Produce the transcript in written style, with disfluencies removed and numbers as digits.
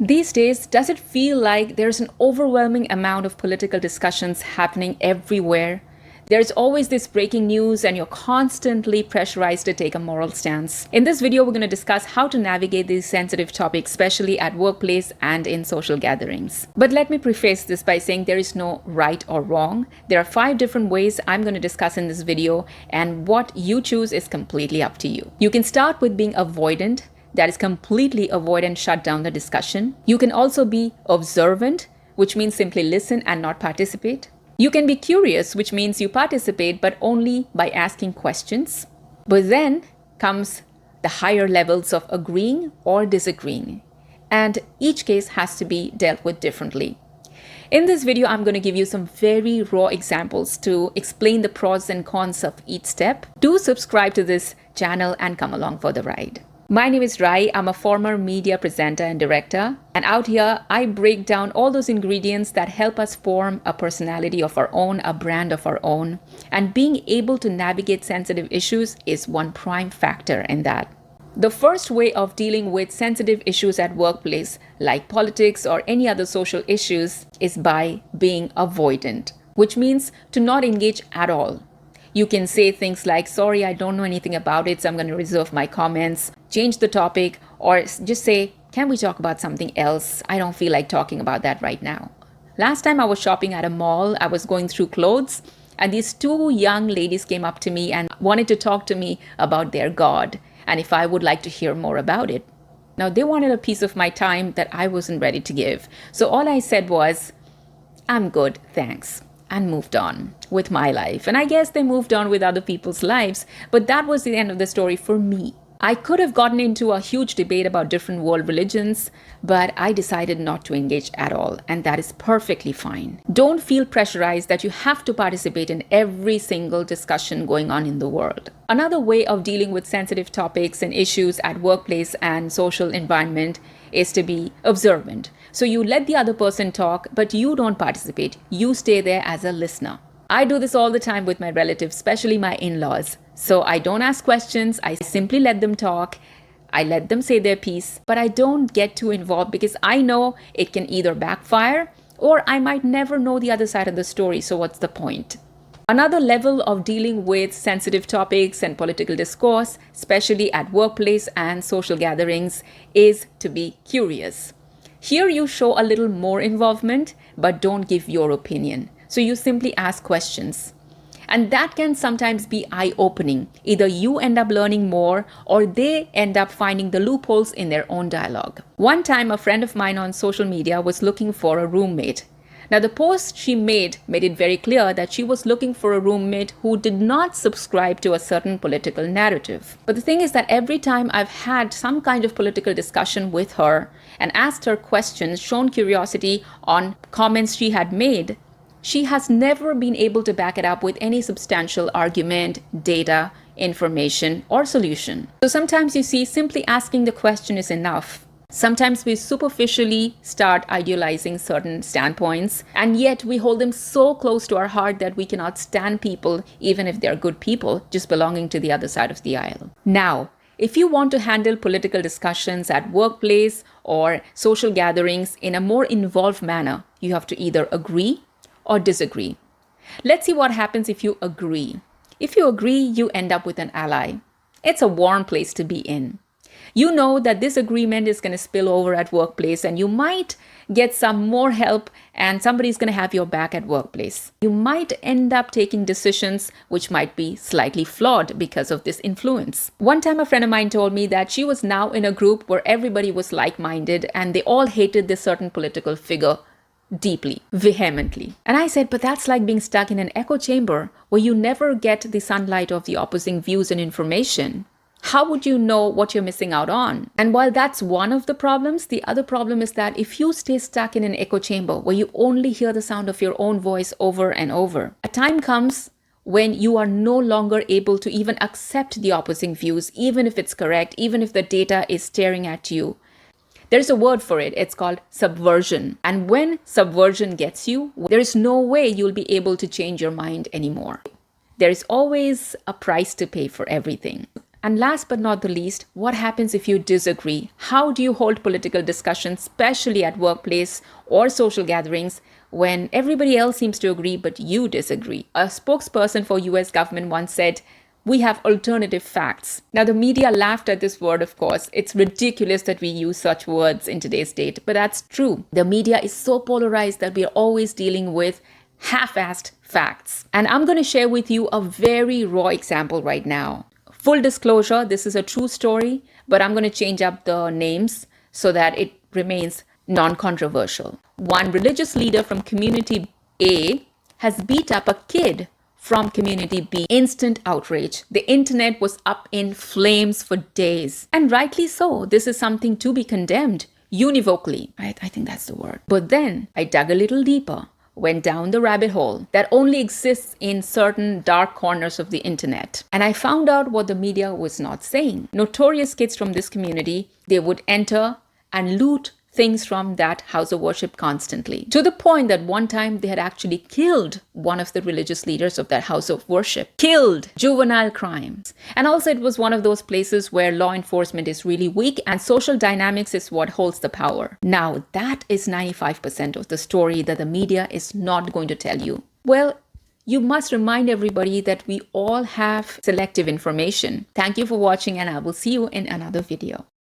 These days, does it feel like there's an overwhelming amount of political discussions happening everywhere? There's always this breaking news and you're constantly pressurized to take a moral stance. In this video, we're going to discuss how to navigate these sensitive topics, especially at workplace and in social gatherings. But let me preface this by saying there is no right or wrong. There are 5 different ways I'm going to discuss in this video, and what you choose is completely up to you. You can start with being avoidant. That is completely avoid and shut down the discussion. You can also be observant, which means simply listen and not participate. You can be curious, which means you participate, but only by asking questions. But then comes the higher levels of agreeing or disagreeing. And each case has to be dealt with differently. In this video, I'm going to give you some very raw examples to explain the pros and cons of each step. Do subscribe to this channel and come along for the ride. My name is Rai. I'm a former media presenter and director. And out here, I break down all those ingredients that help us form a personality of our own, a brand of our own. And being able to navigate sensitive issues is one prime factor in that. The first way of dealing with sensitive issues at workplace, like politics or any other social issues, is by being avoidant, which means to not engage at all. You can say things like, sorry, I don't know anything about it, so I'm going to reserve my comments, change the topic, or just say, can we talk about something else? I don't feel like talking about that right now. Last time I was shopping at a mall, I was going through clothes, and these 2 young ladies came up to me and wanted to talk to me about their God, and if I would like to hear more about it. Now, they wanted a piece of my time that I wasn't ready to give. So all I said was, I'm good, thanks, and moved on with my life. And I guess they moved on with other people's lives, but that was the end of the story for me. I could have gotten into a huge debate about different world religions, but I decided not to engage at all, and that is perfectly fine. Don't feel pressurized that you have to participate in every single discussion going on in the world. Another way of dealing with sensitive topics and issues at workplace and social environment is to be observant. So you let the other person talk, but you don't participate. You stay there as a listener. I do this all the time with my relatives, especially my in-laws. So I don't ask questions. I simply let them talk. I let them say their piece, but I don't get too involved because I know it can either backfire or I might never know the other side of the story. So what's the point? Another level of dealing with sensitive topics and political discourse, especially at workplace and social gatherings, is to be curious. Here you show a little more involvement, but don't give your opinion. So you simply ask questions. And that can sometimes be eye-opening. Either you end up learning more or they end up finding the loopholes in their own dialogue. One time, a friend of mine on social media was looking for a roommate. Now, the post she made it very clear that she was looking for a roommate who did not subscribe to a certain political narrative. But the thing is that every time I've had some kind of political discussion with her and asked her questions, shown curiosity on comments she had made, she has never been able to back it up with any substantial argument, data, information, or solution. So sometimes you see simply asking the question is enough. Sometimes we superficially start idealizing certain standpoints, and yet we hold them so close to our heart that we cannot stand people, even if they're good people, just belonging to the other side of the aisle. Now, if you want to handle political discussions at workplace or social gatherings in a more involved manner, you have to either agree or disagree. Let's see what happens if you agree. If you agree, you end up with an ally. It's a warm place to be in. You know that this agreement is going to spill over at workplace and you might get some more help and somebody's going to have your back at workplace. You might end up taking decisions which might be slightly flawed because of this influence. One time a friend of mine told me that she was now in a group where everybody was like-minded and they all hated this certain political figure deeply, vehemently. And I said, but that's like being stuck in an echo chamber where you never get the sunlight of the opposing views and information. How would you know what you're missing out on? And while that's one of the problems, the other problem is that if you stay stuck in an echo chamber where you only hear the sound of your own voice over and over, a time comes when you are no longer able to even accept the opposing views, even if it's correct, even if the data is staring at you. There's a word for it. It's called subversion. And when subversion gets you, there is no way you'll be able to change your mind anymore. There is always a price to pay for everything. And last but not the least, what happens if you disagree? How do you hold political discussions, especially at workplace or social gatherings, when everybody else seems to agree but you disagree? A spokesperson for US government once said, "We have alternative facts." Now, the media laughed at this word, of course. It's ridiculous that we use such words in today's date, but that's true. The media is so polarized that we are always dealing with half-assed facts. And I'm going to share with you a very raw example right now. Full disclosure, this is a true story, but I'm going to change up the names so that it remains non-controversial. One religious leader from community A has beat up a kid from community B. Instant outrage. The internet was up in flames for days. And rightly so. This is something to be condemned univocally. Right? I think that's the word. But then I dug a little deeper, went down the rabbit hole that only exists in certain dark corners of the internet. And I found out what the media was not saying. Notorious kids from this community, they would enter and loot things from that house of worship constantly, to the point that one time they had actually killed one of the religious leaders of that house of worship. Killed. Juvenile crimes. And also it was one of those places where law enforcement is really weak and social dynamics is what holds the power. Now that is 95% of the story that the media is not going to tell you. Well, you must remind everybody that we all have selective information. Thank you for watching, and I will see you in another video.